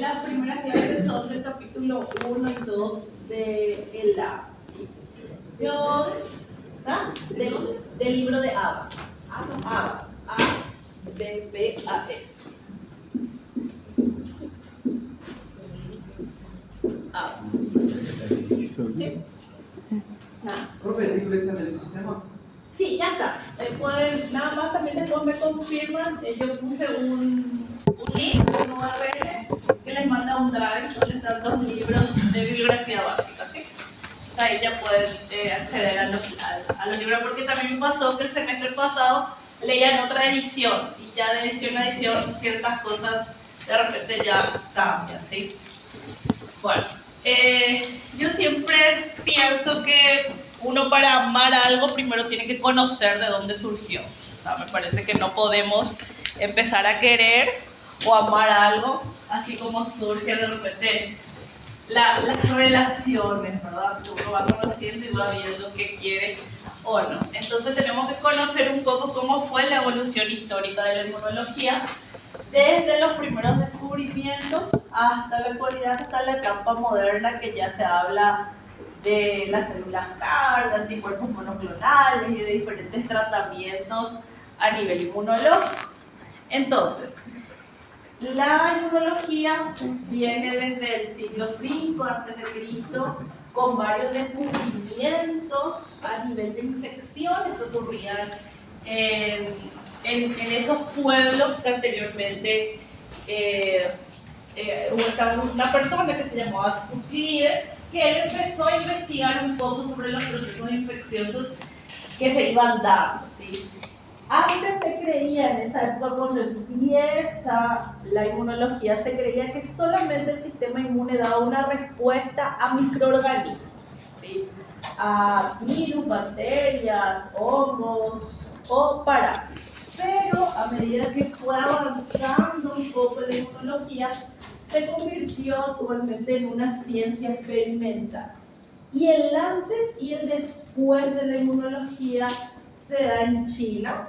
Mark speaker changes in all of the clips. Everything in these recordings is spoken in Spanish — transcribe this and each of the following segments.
Speaker 1: las primeras clases son del capítulo 1 y 2 de el A, ¿sí? Dios, ¿ah? Del libro de Abas. Abas. A-B-B-A-S. Abas. ¿Sí?
Speaker 2: Profe, directamente del sistema.
Speaker 1: Sí, ya está. Pueden, nada más también después me confirman. Yo puse un link, un URL, que les manda un drive donde están 2 libros de bibliografía básica, ¿sí? O sea, ahí ya pueden acceder a los libros, porque también me pasó que el semestre pasado leían otra edición y ya de edición a edición ciertas cosas de repente ya cambian, ¿sí? Bueno, yo siempre pienso que uno para amar algo primero tiene que conocer de dónde surgió. O sea, me parece que no podemos empezar a querer o amar algo así como surge de repente las relaciones, ¿verdad? Uno va conociendo y va viendo qué quiere o no. Entonces tenemos que conocer un poco cómo fue la evolución histórica de la inmunología, desde los primeros descubrimientos hasta la actualidad, hasta la etapa moderna, que ya se habla de las células CAR, de anticuerpos monoclonales y de diferentes tratamientos a nivel inmunológico. Entonces, la inmunología viene desde el siglo V a.C. con varios descubrimientos a nivel de infecciones que ocurrían en esos pueblos que anteriormente hubo una persona que se llamaba Tucídides, que él empezó a investigar un poco sobre los procesos infecciosos que se iban dando, ¿sí? Antes se creía, en esa época cuando empieza la inmunología, se creía que solamente el sistema inmune daba una respuesta a microorganismos, ¿sí? A virus, bacterias, hongos o parásitos. Pero a medida que fue avanzando un poco la inmunología, se convirtió actualmente en una ciencia experimental. Y el antes y el después de la inmunología se da en China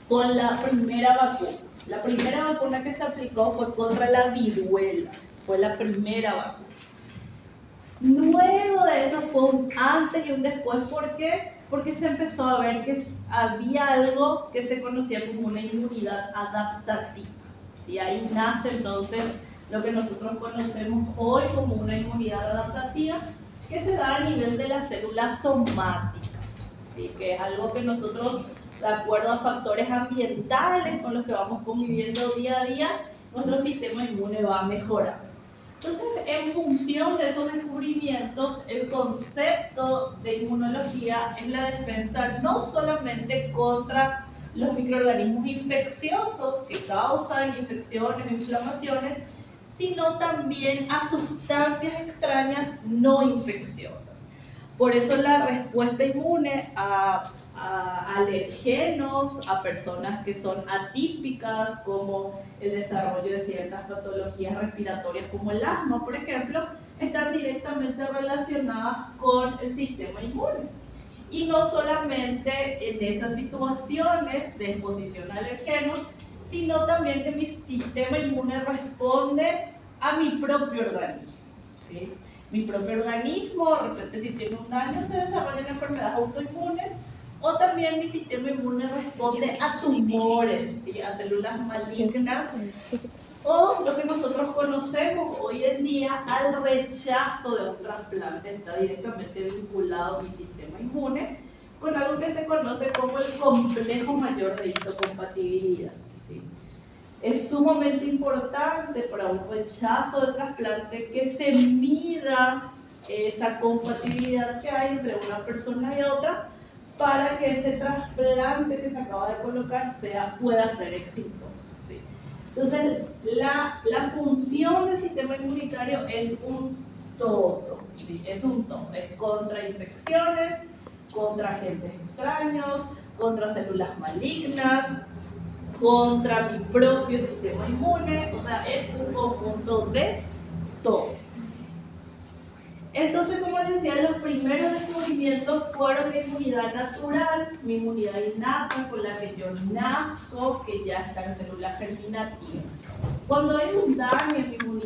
Speaker 1: con la primera vacuna. La primera vacuna que se aplicó fue contra la viruela, fue la primera vacuna. Luego de eso fue un antes y un después. ¿Por qué? Porque se empezó a ver que había algo que se conocía como una inmunidad adaptativa. ¿Sí? Ahí nace entonces lo que nosotros conocemos hoy como una inmunidad adaptativa, que se da a nivel de las células somáticas, ¿sí? Que es algo que nosotros, de acuerdo a factores ambientales con los que vamos conviviendo día a día, nuestro sistema inmune va a mejorar. Entonces, en función de esos descubrimientos, el concepto de inmunología es la defensa no solamente contra los microorganismos infecciosos que causan infecciones, inflamaciones, sino también a sustancias extrañas no infecciosas. Por eso la respuesta inmune a alergenos, a personas que son atípicas, como el desarrollo de ciertas patologías respiratorias como el asma, por ejemplo, están directamente relacionadas con el sistema inmune. Y no solamente en esas situaciones de exposición a alergenos, sino también que mi sistema inmune responde a mi propio organismo, ¿sí? Mi propio organismo, de repente si tiene un daño se desarrollan enfermedades autoinmunes, o también mi sistema inmune responde a tumores, ¿sí? A células malignas, o lo que nosotros conocemos hoy en día al rechazo de un trasplante. Está directamente vinculado a mi sistema inmune con algo que se conoce como el complejo mayor de histocompatibilidad, ¿sí? Es sumamente importante para un rechazo de trasplante que se mida esa compatibilidad que hay entre una persona y otra, para que ese trasplante que se acaba de colocar pueda ser exitoso, ¿sí? Entonces, la función del sistema inmunitario es un todo, ¿sí? Es un todo. Es contra infecciones, contra agentes extraños, contra células malignas, contra mi propio sistema inmune. O sea, es un conjunto de todo. Entonces, como les decía, los primeros descubrimientos fueron mi inmunidad natural, mi inmunidad innata, con la que yo nazco, que ya está en células germinativas. Cuando hay un daño en mi inmunidad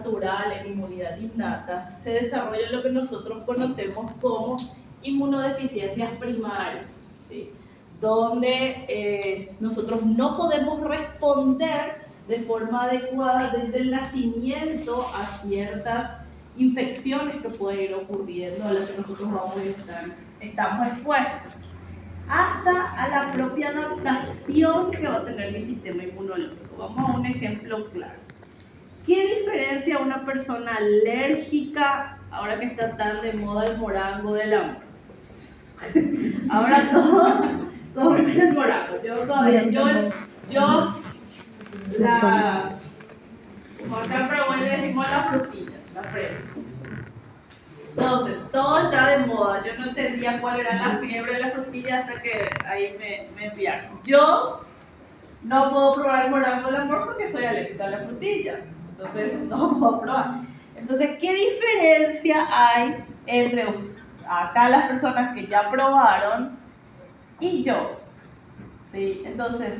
Speaker 1: natural, en inmunidad innata, se desarrolla lo que nosotros conocemos como inmunodeficiencias primarias, ¿sí? Donde nosotros no podemos responder de forma adecuada desde el nacimiento a ciertas infecciones que pueden ir ocurriendo, a las que nosotros estamos expuestos, hasta a la propia adaptación que va a tener mi sistema inmunológico. Vamos a un ejemplo claro. ¿Qué diferencia una persona alérgica, ahora que está tan de moda el morango del amor? Ahora todos comen el morango. Como acá en Paraguay le decimos la frutilla, la fresa. Entonces, todo está de moda. Yo no entendía cuál era la fiebre de la frutilla hasta que ahí me enviaron. Yo no puedo probar el morango del amor porque soy alérgica a la frutilla. Entonces, no puedo probar. Entonces, ¿qué diferencia hay entre acá las personas que ya probaron y yo? ¿Sí? Entonces,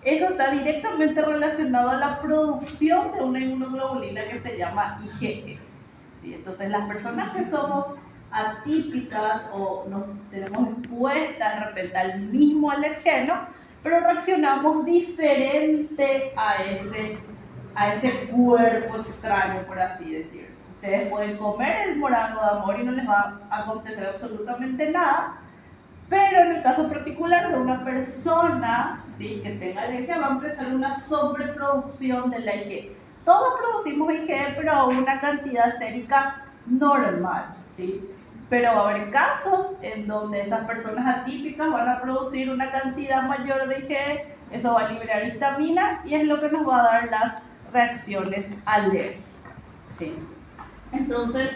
Speaker 1: eso está directamente relacionado a la producción de una inmunoglobulina que se llama IgE. ¿Sí? Entonces, las personas que somos atípicas o nos tenemos expuestas de repente al mismo alergeno, pero reaccionamos diferente a ese cuerpo extraño, por así decirlo. Ustedes pueden comer el morango de amor y no les va a acontecer absolutamente nada, pero en el caso particular de una persona, ¿sí?, que tenga alergia, va a empezar una sobreproducción de la IgE. Todos producimos IgE, pero a una cantidad sérica normal, ¿sí? Pero va a haber casos en donde esas personas atípicas van a producir una cantidad mayor de IgE, eso va a liberar histamina y es lo que nos va a dar las reacciones alérgicas, ¿sí? Entonces,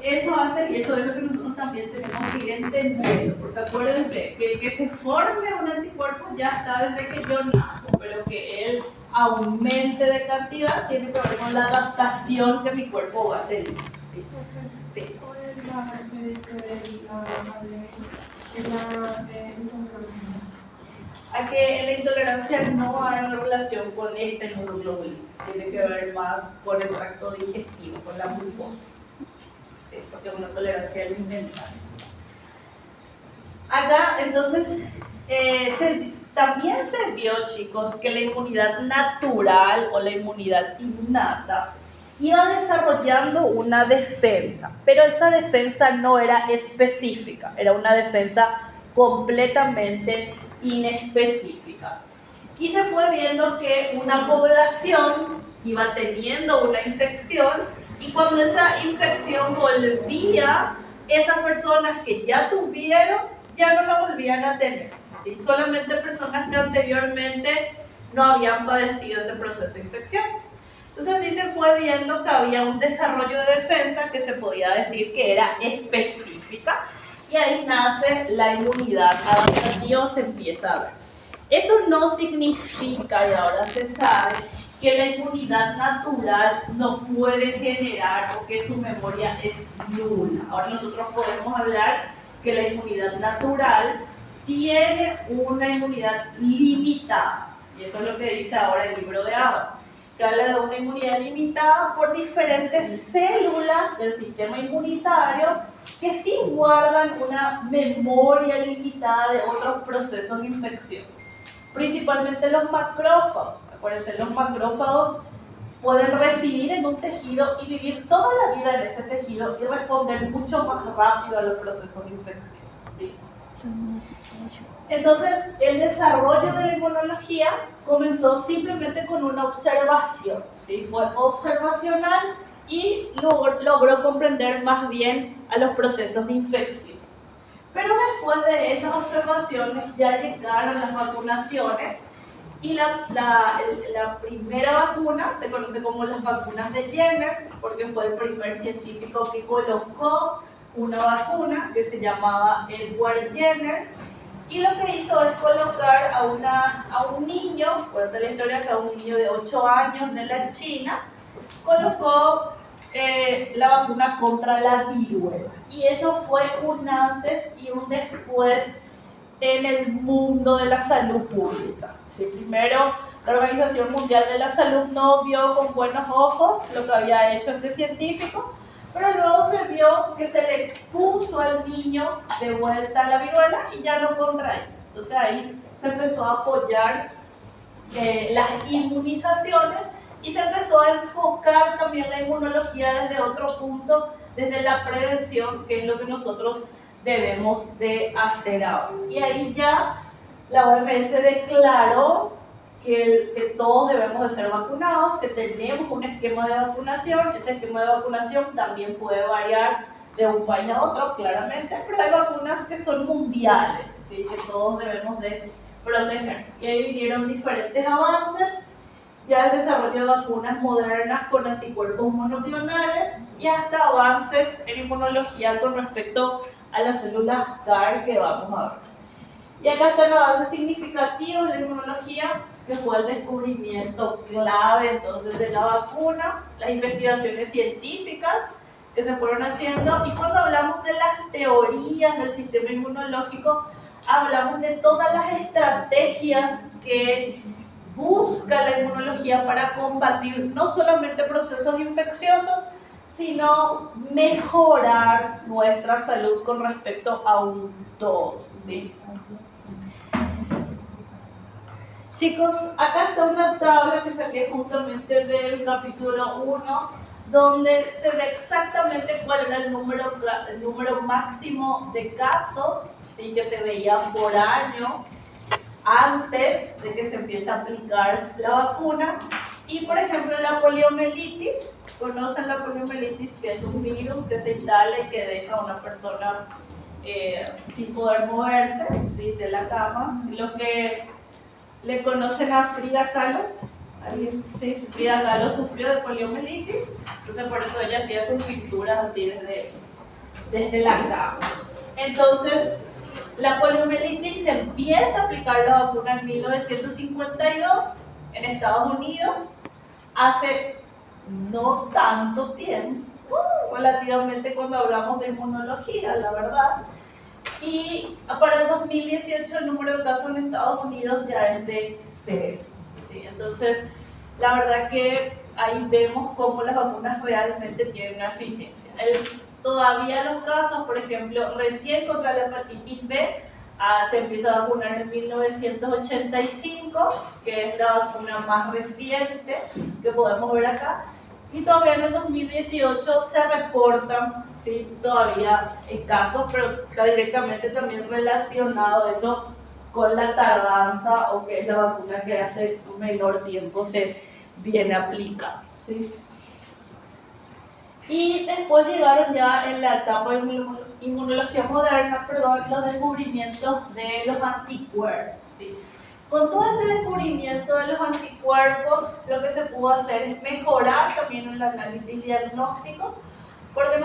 Speaker 1: eso hace, y eso es lo que nosotros también tenemos que ir entendiendo, porque acuérdense que el que se forme un anticuerpo ya está desde que yo nazco, pero que él aumente de cantidad tiene que ver con la adaptación que mi cuerpo va a tener. ¿Sí? Sí. A que la intolerancia no hay una relación con esta inmunoglobulina, tiene que ver más con el tracto digestivo, con la glucosa, ¿sí? Porque es una tolerancia alimentaria. Acá, entonces, también se vio, chicos, que la inmunidad natural o la inmunidad innata iba desarrollando una defensa, pero esa defensa no era específica, era una defensa completamente inespecífica. Y se fue viendo que una población iba teniendo una infección y cuando esa infección volvía, esas personas que ya tuvieron ya no la volvían a tener, ¿sí? Solamente personas que anteriormente no habían padecido ese proceso infeccioso. Entonces así se fue viendo que había un desarrollo de defensa que se podía decir que era específica y ahí nace la inmunidad adaptativa, se empieza a ver. Eso no significa, y ahora se sabe, que la inmunidad natural no puede generar o que su memoria es nula. Ahora nosotros podemos hablar que la inmunidad natural tiene una inmunidad limitada, y eso es lo que dice ahora el libro de Abbas, que habla de una inmunidad limitada por diferentes células del sistema inmunitario que sí guardan una memoria limitada de otros procesos infecciosos, principalmente los macrófagos. Acuérdense, los macrófagos pueden residir en un tejido y vivir toda la vida en ese tejido y responder mucho más rápido a los procesos infecciosos, ¿sí? Entonces, el desarrollo de la inmunología comenzó simplemente con una observación, ¿sí? Fue observacional y logró comprender más bien a los procesos infecciosos. Pero después de esas observaciones ya llegaron las vacunaciones y la primera vacuna se conoce como las vacunas de Jenner porque fue el primer científico que colocó una vacuna que se llamaba Edward Jenner. Y lo que hizo es colocar a un niño, cuenta la historia que a un niño de 8 años de la China, colocó la vacuna contra la viruela. Y eso fue un antes y un después en el mundo de la salud pública. ¿Sí? Primero, La Organización Mundial de la Salud no vio con buenos ojos lo que había hecho este científico, pero luego se vio que se le expuso al niño de vuelta a la viruela y ya no contrae. Entonces ahí se empezó a apoyar las inmunizaciones y se empezó a enfocar también la inmunología desde otro punto, desde la prevención, que es lo que nosotros debemos de hacer ahora. Y ahí ya la OMS declaró que todos debemos de ser vacunados, que tenemos un esquema de vacunación. Ese esquema de vacunación también puede variar de un país a otro, claramente, pero hay vacunas que son mundiales, ¿sí? Que todos debemos de proteger. Y ahí vinieron diferentes avances, ya el desarrollo de vacunas modernas con anticuerpos monoclonales y hasta avances en inmunología con respecto a las células CAR que vamos a ver. Y acá está el avance significativo en la inmunología, que fue el descubrimiento clave entonces de la vacuna, las investigaciones científicas que se fueron haciendo, y cuando hablamos de las teorías del sistema inmunológico, hablamos de todas las estrategias que busca la inmunología para combatir no solamente procesos infecciosos, sino mejorar nuestra salud con respecto a un todo, ¿sí? Chicos, acá está una tabla que saqué justamente del capítulo 1, donde se ve exactamente cuál era el número máximo de casos, ¿sí? Que se veía por año antes de que se empiece a aplicar la vacuna. Y por ejemplo la poliomielitis, conocen la poliomielitis, que es un virus que se instala y que deja a una persona sin poder moverse, ¿sí? De la cama. Lo que le conocen a Frida Kahlo, ¿alguien? Sí, Frida Kahlo sufrió de poliomielitis, entonces por eso ella hacía sus pinturas así desde la cama. Entonces la poliomielitis se empieza a aplicar la vacuna en 1952 en Estados Unidos, hace no tanto tiempo, relativamente cuando hablamos de inmunología, la verdad. Y para el 2018 el número de casos en Estados Unidos ya es de 0. ¿Sí? Entonces, la verdad que ahí vemos cómo las vacunas realmente tienen una eficiencia. Todavía los casos, por ejemplo, recién contra la hepatitis B, se empieza a vacunar en 1985, que es la vacuna más reciente que podemos ver acá, y todavía en el 2018 se reportan, ¿sí? Todavía casos, pero está directamente también relacionado eso con la tardanza, o que es la vacuna que hace un menor tiempo se viene aplicando, ¿sí? Y después llegaron ya en la etapa de inmunología moderna, los descubrimientos de los anticuerpos, ¿sí? Con todo este descubrimiento de los anticuerpos, lo que se pudo hacer es mejorar también el análisis diagnóstico, porque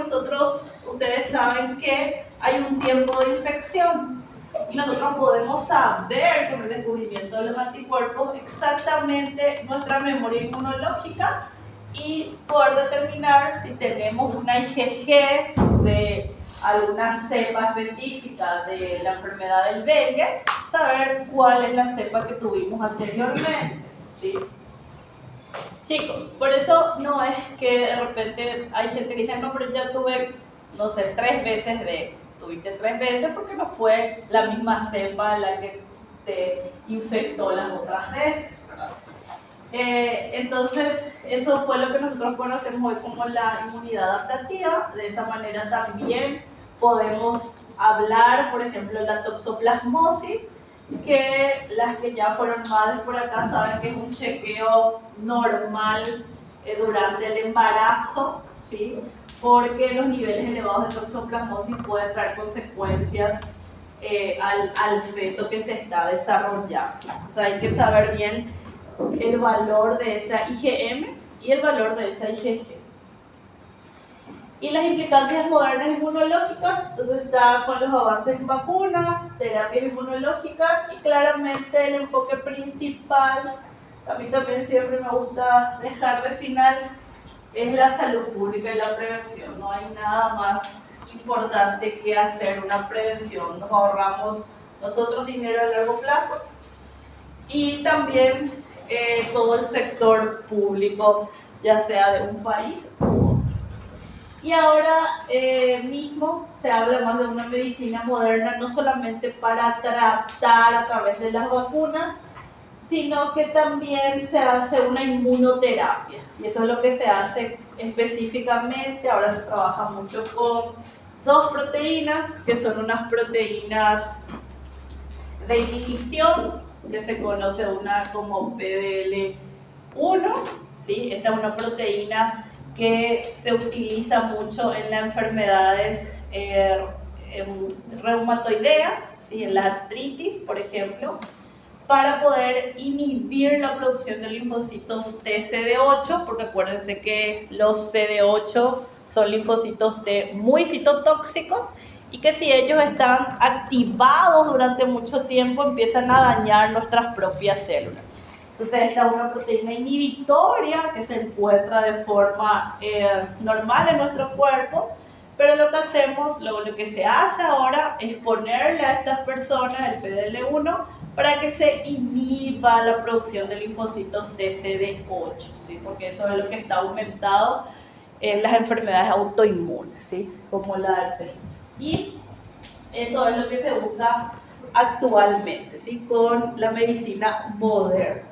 Speaker 1: ustedes saben que hay un tiempo de infección y nosotros podemos saber con el descubrimiento de los anticuerpos exactamente nuestra memoria inmunológica y poder determinar si tenemos una IgG de alguna cepa específica de la enfermedad del dengue, saber cuál es la cepa que tuvimos anteriormente, ¿sí? Chicos, por eso no es que de repente hay gente que dice, no, pero ya tuve, no sé, 3 veces tuviste 3 veces porque no fue la misma cepa la que te infectó las otras veces, ¿verdad? Entonces, eso fue lo que nosotros conocemos hoy como la inmunidad adaptativa. De esa manera también podemos hablar, por ejemplo, de la toxoplasmosis, que las que ya fueron madres por acá saben que es un chequeo normal durante el embarazo, ¿sí? Porque los niveles elevados de toxoplasmosis pueden traer consecuencias al feto que se está desarrollando. O sea, hay que saber bien el valor de esa IgM y el valor de esa IgG. Y las implicancias modernas inmunológicas, entonces está con los avances en vacunas, terapias inmunológicas y claramente el enfoque principal, a mí también siempre me gusta dejar de final, es la salud pública y la prevención. No hay nada más importante que hacer una prevención. Nos ahorramos nosotros dinero a largo plazo y también todo el sector público, ya sea de un país u otro. Y ahora mismo se habla más de una medicina moderna, no solamente para tratar a través de las vacunas, sino que también se hace una inmunoterapia. Y eso es lo que se hace específicamente. Ahora se trabaja mucho con dos proteínas, que son unas proteínas de inhibición, que se conoce una como PDL1, ¿sí? Esta es una proteína que se utiliza mucho en las enfermedades reumatoideas, ¿sí? En la artritis, por ejemplo, para poder inhibir la producción de linfocitos TCD8, porque acuérdense que los CD8 son linfocitos T muy citotóxicos y que si ellos están activados durante mucho tiempo empiezan a dañar nuestras propias células. Entonces esta es una proteína inhibitoria que se encuentra de forma normal en nuestro cuerpo, pero lo que hacemos, lo que se hace ahora es ponerle a estas personas el PDL1 para que se inhiba la producción de linfocitos TCD8, ¿sí? Porque eso es lo que está aumentado en las enfermedades autoinmunes, ¿sí? Como la artritis. Y eso es lo que se usa actualmente, ¿sí? Con la medicina moderna.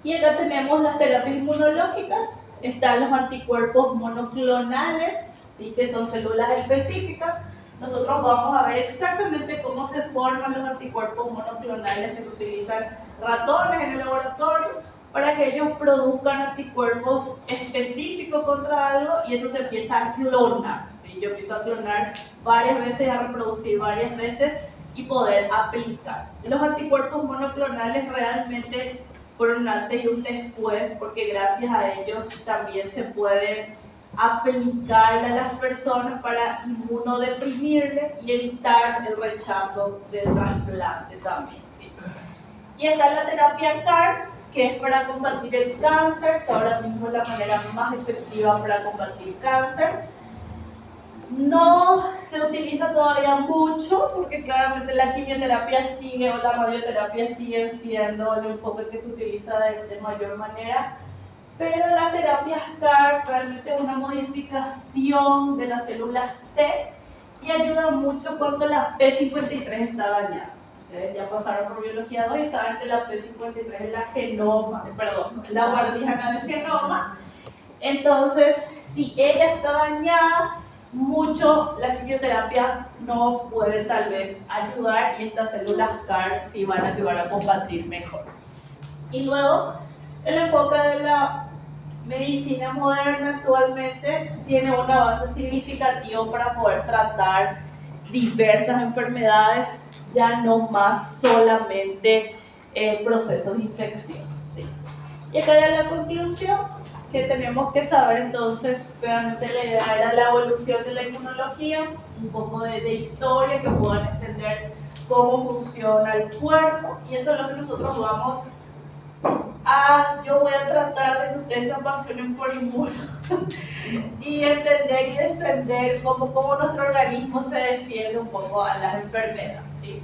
Speaker 1: Y acá tenemos las terapias inmunológicas, están los anticuerpos monoclonales, ¿sí? Que son células específicas. Nosotros vamos a ver exactamente cómo se forman los anticuerpos monoclonales que se utilizan ratones en el laboratorio para que ellos produzcan anticuerpos específicos contra algo y eso se empieza a clonar, ¿sí? Yo empiezo a clonar varias veces, a reproducir varias veces y poder aplicar. Los anticuerpos monoclonales realmente fueron un antes y un después porque gracias a ellos también se puede aplicarle a las personas para inmunodeprimirle y evitar el rechazo del trasplante también, ¿sí? Y está la terapia CAR, que es para combatir el cáncer, que ahora mismo es la manera más efectiva para combatir cáncer. No se utiliza todavía mucho porque claramente la quimioterapia sigue o la radioterapia siguen siendo el enfoque que se utiliza de mayor manera, pero la terapia CAR realmente es una modificación de las células T y ayuda mucho cuando la P53 está dañada. Ustedes ya pasaron por biología 2 y saben que la P53 es la guardiana del genoma. Entonces, si ella está dañada, mucho la quimioterapia no puede tal vez ayudar y estas células CAR sí van a ayudar a combatir mejor. Y luego, el enfoque de la medicina moderna actualmente tiene un avance significativo para poder tratar diversas enfermedades, ya no más solamente procesos infecciosos, ¿sí? Y acá ya la conclusión que tenemos que saber entonces, realmente la idea era la evolución de la inmunología, un poco de historia, que puedan entender cómo funciona el cuerpo, y eso es lo que nosotros vamos yo voy a tratar de que ustedes se apasionen por inmuno y entender y defender cómo nuestro organismo se defiende un poco a las enfermedades, ¿sí?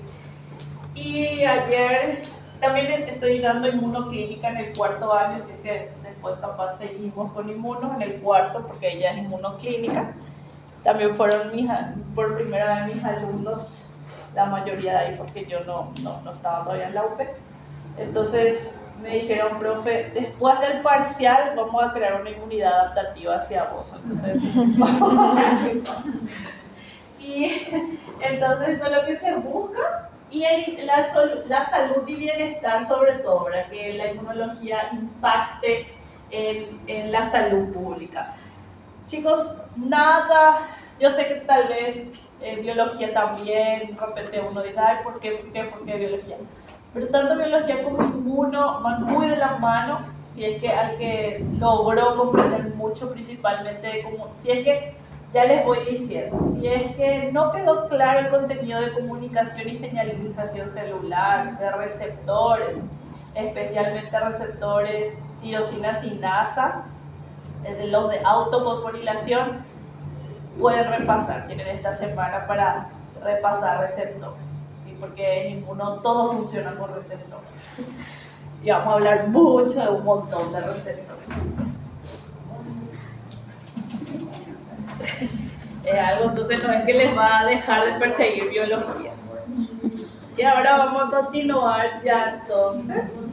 Speaker 1: Y ayer también estoy dando inmunoclínica en el cuarto año, así que después capaz seguimos con inmunos en el cuarto porque ella es inmunoclínica. También fueron por primera vez mis alumnos, la mayoría de ahí porque yo no estaba todavía en la UP. Entonces me dijeron, profe, después del parcial vamos a crear una inmunidad adaptativa hacia vos. Entonces, vamos a ver qué pasa. Y entonces eso es lo que se busca. Y la salud y bienestar sobre todo, para que la inmunología impacte en la salud pública. Chicos, nada, yo sé que tal vez biología también, de repente uno dice, ay, ¿por qué biología? Pero tanto biología como inmuno van muy de la mano, si es que al que logró comprender mucho principalmente, si es que, ya les voy diciendo, si es que no quedó claro el contenido de comunicación y señalización celular, de receptores, especialmente receptores tirosina sinasa, los de autofosforilación, pueden repasar, tienen esta semana para repasar receptores. porque ninguno, todo funciona con receptores. Y vamos a hablar mucho de un montón de receptores. Es algo, entonces no es que les va a dejar de perseguir biología. Y ahora vamos a continuar ya entonces